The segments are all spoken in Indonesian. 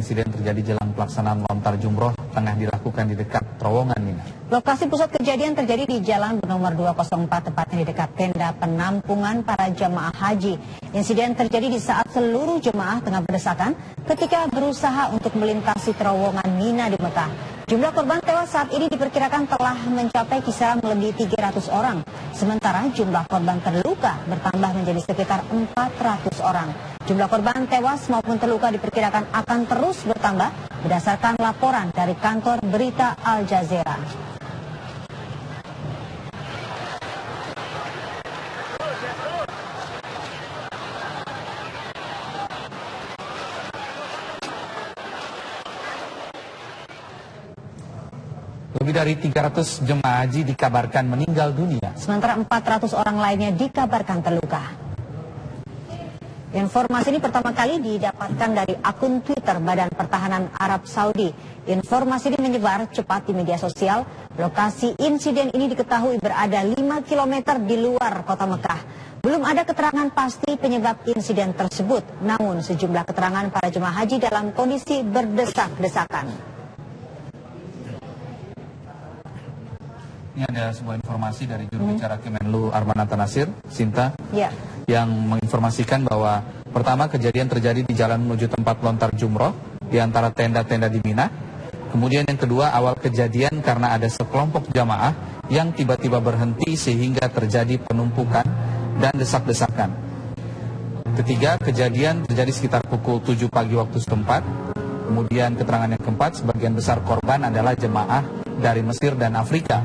insiden terjadi jelang pelaksanaan lontar jumroh tengah dilakukan di dekat terowongan Mina. Lokasi pusat kejadian terjadi di Jalan Nomor 204, tepatnya di dekat tenda penampungan para jemaah haji. Insiden terjadi di saat seluruh jemaah tengah berdesakan ketika berusaha untuk melintasi terowongan Mina di Mekah. Jumlah korban tewas saat ini diperkirakan telah mencapai kisaran melebihi 300 orang. Sementara jumlah korban terluka bertambah menjadi sekitar 400 orang. Jumlah korban tewas maupun terluka diperkirakan akan terus bertambah berdasarkan laporan dari kantor berita Al Jazeera. Lebih dari 300 jemaah haji dikabarkan meninggal dunia. Sementara 400 orang lainnya dikabarkan terluka. Informasi ini pertama kali didapatkan dari akun Twitter Badan Pertahanan Arab Saudi. Informasi ini menyebar cepat di media sosial. Lokasi insiden ini diketahui berada 5 km di luar kota Mekah. Belum ada keterangan pasti penyebab insiden tersebut. Namun sejumlah keterangan para jemaah haji dalam kondisi berdesak-desakan. Ini ada sebuah informasi dari juru bicara Kemenlu Armanata Nasir, Sinta, yang menginformasikan bahwa pertama kejadian terjadi di jalan menuju tempat lontar jumroh di antara tenda-tenda di Mina. Kemudian yang kedua, awal kejadian karena ada sekelompok jamaah yang tiba-tiba berhenti sehingga terjadi penumpukan dan desak-desakan. Ketiga, kejadian terjadi sekitar pukul 7 pagi waktu setempat. Kemudian keterangan yang keempat, sebagian besar korban adalah jemaah dari Mesir dan Afrika.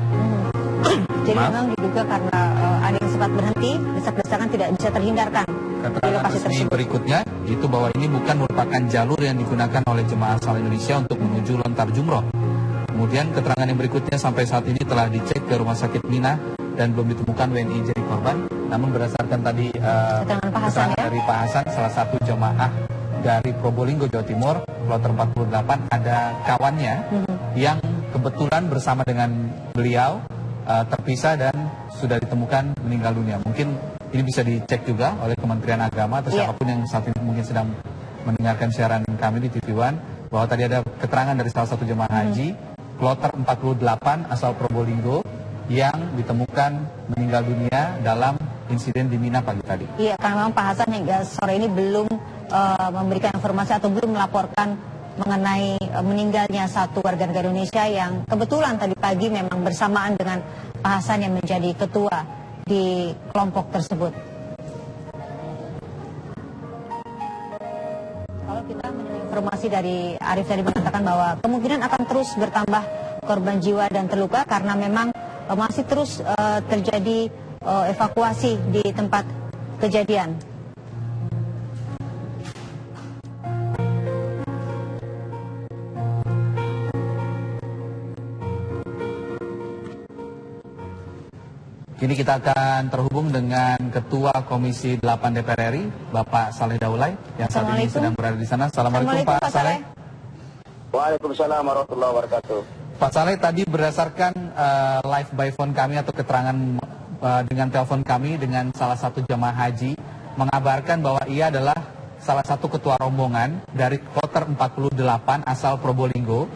Jadi memang diduga karena ada yang sempat berhenti, desak-desakan tidak bisa terhindarkan. Keterangan resmi berikutnya itu bahwa ini bukan merupakan jalur yang digunakan oleh jemaah asal Indonesia untuk menuju lontar jumroh. Kemudian keterangan yang berikutnya sampai saat ini telah dicek ke rumah sakit Mina dan belum ditemukan WNI jadi korban. Namun berdasarkan tadi keterangan dari Pak Hasan, salah satu jemaah dari Probolinggo, Jawa Timur, kloter 48, ada kawannya yang kebetulan bersama dengan beliau terpisah dan sudah ditemukan meninggal dunia. Mungkin ini bisa dicek juga oleh Kementerian Agama atau siapapun yang saat ini mungkin sedang mendengarkan siaran kami di TV One, bahwa tadi ada keterangan dari salah satu jemaah haji kloter 48 asal Probolinggo yang ditemukan meninggal dunia dalam insiden di Mina pagi tadi. Iya, karena memang Pak Hasan hingga sore ini belum memberikan informasi atau belum melaporkan mengenai meninggalnya satu warga negara Indonesia yang kebetulan tadi pagi memang bersamaan dengan Pak Hasan yang menjadi ketua di kelompok tersebut. Kalau kita mendengar informasi dari Arif tadi mengatakan bahwa kemungkinan akan terus bertambah korban jiwa dan terluka karena memang masih terus terjadi evakuasi di tempat kejadian. Kini kita akan terhubung dengan Ketua Komisi 8 DPR RI, Bapak Saleh Daulay, yang saat ini sedang berada di sana. Assalamualaikum Pak Saleh. Waalaikumsalam warahmatullahi wabarakatuh. Pak Saleh, tadi berdasarkan live by phone kami atau keterangan dengan telepon kami dengan salah satu jemaah haji, mengabarkan bahwa ia adalah salah satu ketua rombongan dari kloter 48 asal Probolinggo.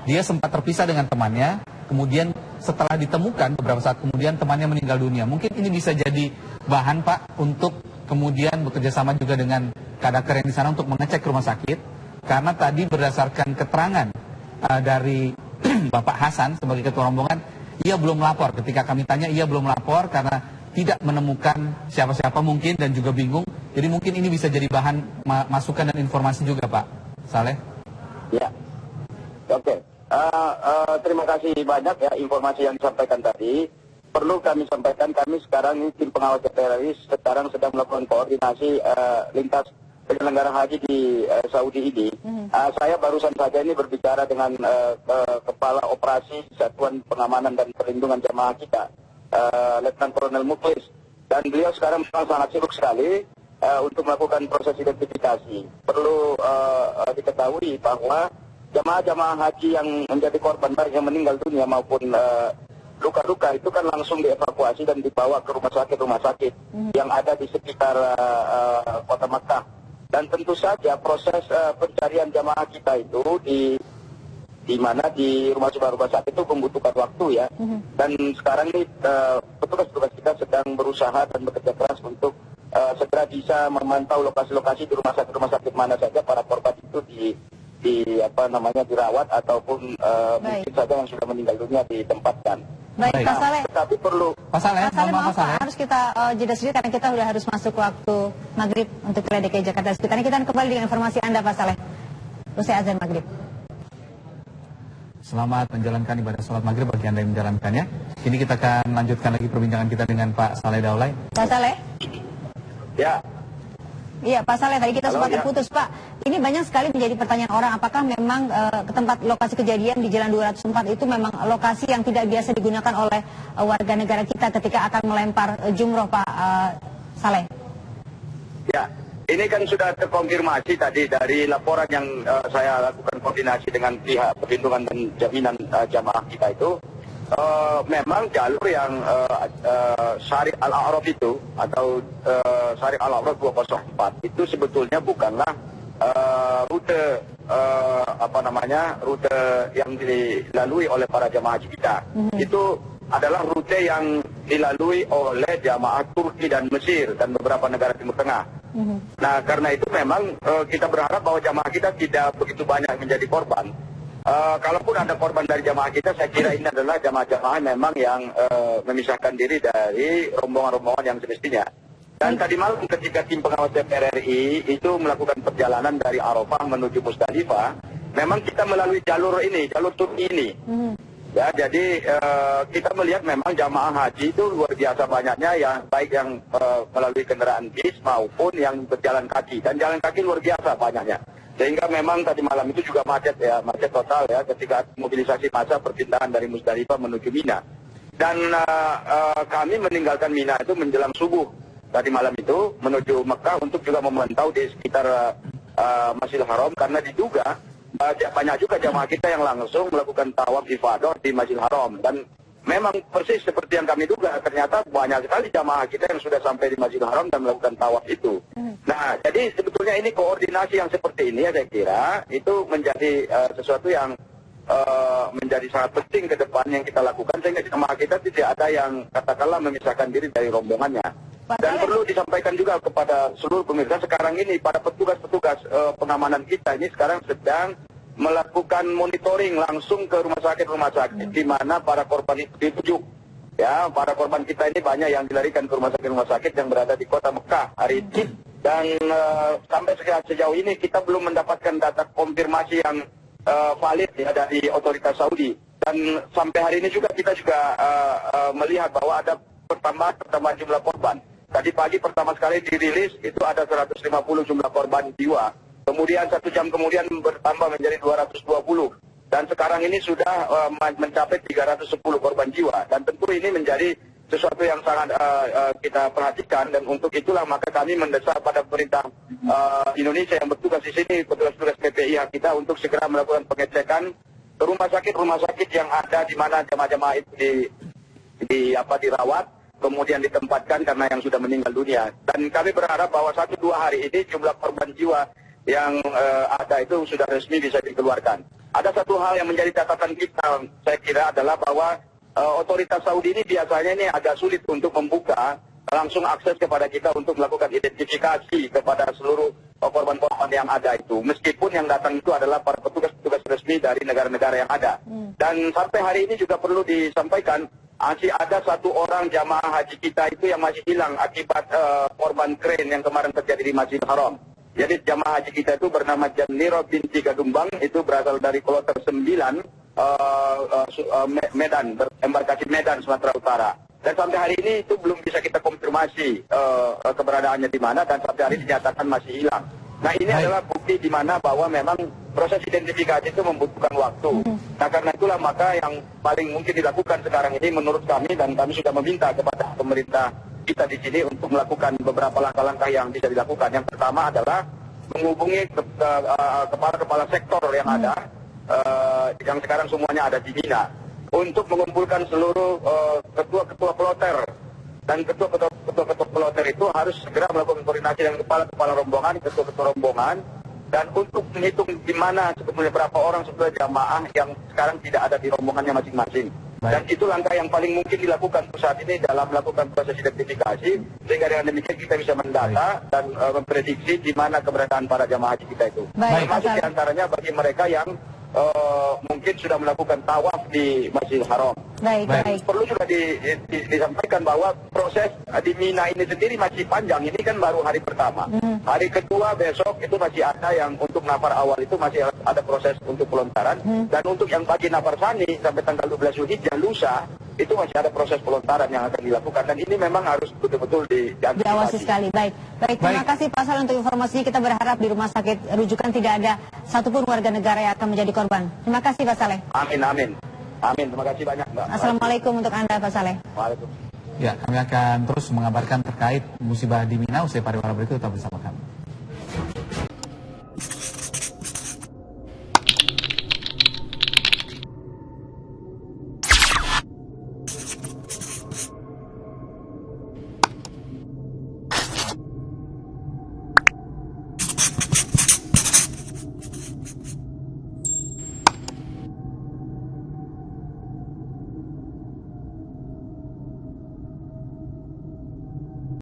Dia sempat terpisah dengan temannya, kemudian setelah ditemukan beberapa saat kemudian temannya meninggal dunia. Mungkin ini bisa jadi bahan Pak untuk kemudian bekerja sama juga dengan Kadaker yang di sana untuk mengecek rumah sakit. Karena tadi berdasarkan keterangan dari Bapak Hasan sebagai ketua rombongan, ia belum melapor. Ketika kami tanya, ia belum melapor karena tidak menemukan siapa-siapa mungkin dan juga bingung. Jadi mungkin ini bisa jadi bahan masukan dan informasi juga Pak Saleh. Ya, oke. Terima kasih banyak ya informasi yang disampaikan tadi. Perlu kami sampaikan, kami sekarang ini tim pengawal teroris sekarang sedang melakukan koordinasi lintas penyelenggara haji di Saudi ini. Saya barusan saja ini berbicara dengan Kepala Operasi Satuan Pengamanan dan Perlindungan Jamaah kita, Letnan Kolonel Muklis. Dan beliau sekarang memang sangat sibuk sekali untuk melakukan proses identifikasi. Perlu diketahui bahwa jamaah-jamaah haji yang menjadi korban baik yang meninggal dunia maupun luka-luka itu kan langsung dievakuasi dan dibawa ke rumah sakit yang ada di sekitar kota Makkah. Dan tentu saja proses pencarian jamaah kita itu di mana di rumah sakit itu membutuhkan waktu ya. Dan sekarang ini petugas-petugas kita sedang berusaha dan bekerja keras untuk segera bisa memantau lokasi-lokasi di rumah sakit mana saja para korban itu dirawat ataupun mungkin saja yang sudah meninggal dunia ditempatkan. Baik, Pak Saleh. Tapi perlu Pak Saleh, maaf Pak, harus kita jeda sedikit karena kita sudah harus masuk waktu maghrib untuk wilayah DKI Jakarta. Sekitar ini kita akan kembali dengan informasi Anda, Pak Saleh. Usai azan maghrib. Selamat menjalankan ibadah sholat maghrib bagi Anda yang menjalankannya. Kini kita akan lanjutkan lagi perbincangan kita dengan Pak Saleh Daulay. Pak Saleh? Ya. Iya, Pak Saleh, tadi kita sempat terputus, Pak. Ini banyak sekali menjadi pertanyaan orang, apakah memang ke tempat lokasi kejadian di Jalan 204 itu memang lokasi yang tidak biasa digunakan oleh warga negara kita ketika akan melempar jumroh, Pak Saleh? Ya, ini kan sudah terkonfirmasi tadi dari laporan yang saya lakukan koordinasi dengan pihak perlindungan dan jaminan jamaah kita itu. Memang jalur yang Syariq Al-A'raf itu atau Syariq Al-A'raf 204 itu sebetulnya bukanlah rute rute yang dilalui oleh para jamaah haji kita. Itu adalah rute yang dilalui oleh jamaah Turki dan Mesir dan beberapa negara Timur Tengah. Nah, karena itu memang kita berharap bahwa jamaah kita tidak begitu banyak menjadi korban. Kalaupun ada korban dari jamaah kita, saya kira ini adalah jamaah-jamaah memang yang memisahkan diri dari rombongan-rombongan yang semestinya. Dan tadi malam ketika tim pengawas DPR RI itu melakukan perjalanan dari Arafah menuju Musdalifah, memang kita melalui jalur ini, jalur Turki ini. Ya, jadi kita melihat memang jamaah haji itu luar biasa banyaknya, yang baik yang melalui kendaraan bis maupun yang berjalan kaki. Dan jalan kaki luar biasa banyaknya. Sehingga memang tadi malam itu juga macet total ya ketika mobilisasi massa perpindahan dari Musdalifah menuju Mina. Dan kami meninggalkan Mina itu menjelang subuh tadi malam itu menuju Mekah untuk juga memantau di sekitar Masjidil Haram karena diduga banyak juga jamaah kita yang langsung melakukan tawaf ifadah di Masjidil Haram. Dan memang persis seperti yang kami duga, ternyata banyak sekali jamaah kita yang sudah sampai di Masjidil Haram dan melakukan tawaf itu. Nah, jadi sebetulnya ini koordinasi yang seperti ini ya saya kira itu menjadi sesuatu yang menjadi sangat penting ke depan yang kita lakukan sehingga jamaah kita tidak ada yang katakanlah memisahkan diri dari rombongannya. Dan perlu disampaikan juga kepada seluruh pemirsa sekarang ini para petugas-petugas pengamanan kita ini sekarang sedang melakukan monitoring langsung ke rumah sakit di mana para korban itu dirujuk. Ya, para korban kita ini banyak yang dilarikan ke rumah sakit yang berada di kota Mekah hari ini. Dan sampai sejauh ini kita belum mendapatkan data konfirmasi yang valid ya dari otoritas Saudi. Dan sampai hari ini juga kita juga melihat bahwa ada pertambahan jumlah korban. Tadi pagi pertama sekali dirilis itu ada 150 jumlah korban jiwa. Kemudian 1 jam kemudian bertambah menjadi 220. Dan sekarang ini sudah mencapai 310 korban jiwa. Dan tentu ini menjadi sesuatu yang sangat kita perhatikan. Dan untuk itulah maka kami mendesak pada pemerintah Indonesia yang bertugas di sini, petugas-petugas PPIH kita untuk segera melakukan pengecekan ke rumah sakit yang ada di mana jamaah-jamaah itu dirawat, kemudian ditempatkan karena yang sudah meninggal dunia. Dan kami berharap bahwa 1-2 hari ini jumlah korban jiwa yang ada itu sudah resmi bisa dikeluarkan. Ada satu hal yang menjadi catatan kita, saya kira adalah bahwa otoritas Saudi ini biasanya ini agak sulit untuk membuka langsung akses kepada kita untuk melakukan identifikasi kepada seluruh korban-korban yang ada itu. Meskipun yang datang itu adalah para petugas-petugas resmi dari negara-negara yang ada. Dan sampai hari ini juga perlu disampaikan, masih ada 1 orang jamaah haji kita itu yang masih hilang akibat korban kren yang kemarin terjadi di Masjidil Haram. Jadi jamaah haji kita itu bernama Janiro binti Gadumbang, itu berasal dari kloter 9 Medan, embarkasi Medan, Sumatera Utara. Dan sampai hari ini itu belum bisa kita konfirmasi keberadaannya di mana dan sampai hari ini dinyatakan masih hilang. Nah ini adalah bukti di mana bahwa memang proses identifikasi itu membutuhkan waktu. Nah karena itulah maka yang paling mungkin dilakukan sekarang ini menurut kami, dan kami sudah meminta kepada pemerintah kita di sini untuk melakukan beberapa langkah-langkah yang bisa dilakukan. Yang pertama adalah menghubungi kepala-kepala sektor yang ada, yang sekarang semuanya ada di Mina, untuk mengumpulkan seluruh ketua-ketua kloter dan ketua-ketua ketua-ketua kloter itu harus segera melakukan koordinasi dengan kepala-kepala rombongan, ketua-ketua rombongan, dan untuk menghitung di mana sebetulnya berapa orang sebetulnya jamaah yang sekarang tidak ada di rombongannya masing-masing. Dan itu langkah yang paling mungkin dilakukan saat ini dalam melakukan proses identifikasi, sehingga dengan demikian kita bisa mendata dan memprediksi di mana keberadaan para jamaah haji kita itu. Termasuk diantaranya bagi mereka yang mungkin sudah melakukan tawaf di Masjidil Haram. Baik. Perlu juga disampaikan bahwa proses di Mina ini sendiri masih panjang. Ini kan baru hari pertama. Hari kedua besok itu masih ada yang untuk nafar awal itu masih ada proses untuk pelontaran. Dan untuk yang pagi nafar sani sampai tanggal 12 Zulhijjah lusa itu masih ada proses pelontaran yang akan dilakukan. Dan ini memang harus betul-betul diawasi sekali. Baik. Terima kasih Pak Saleh untuk informasinya. Kita berharap di rumah sakit rujukan tidak ada satupun warga negara yang akan menjadi korban. Terima kasih Pak Saleh. Amin. Terima kasih banyak Mbak. Assalamualaikum untuk Anda Pak Saleh. Waalaikumsalam. Ya, kami akan terus mengabarkan terkait musibah di Mina usai pariwara berikut tetap bersama kami.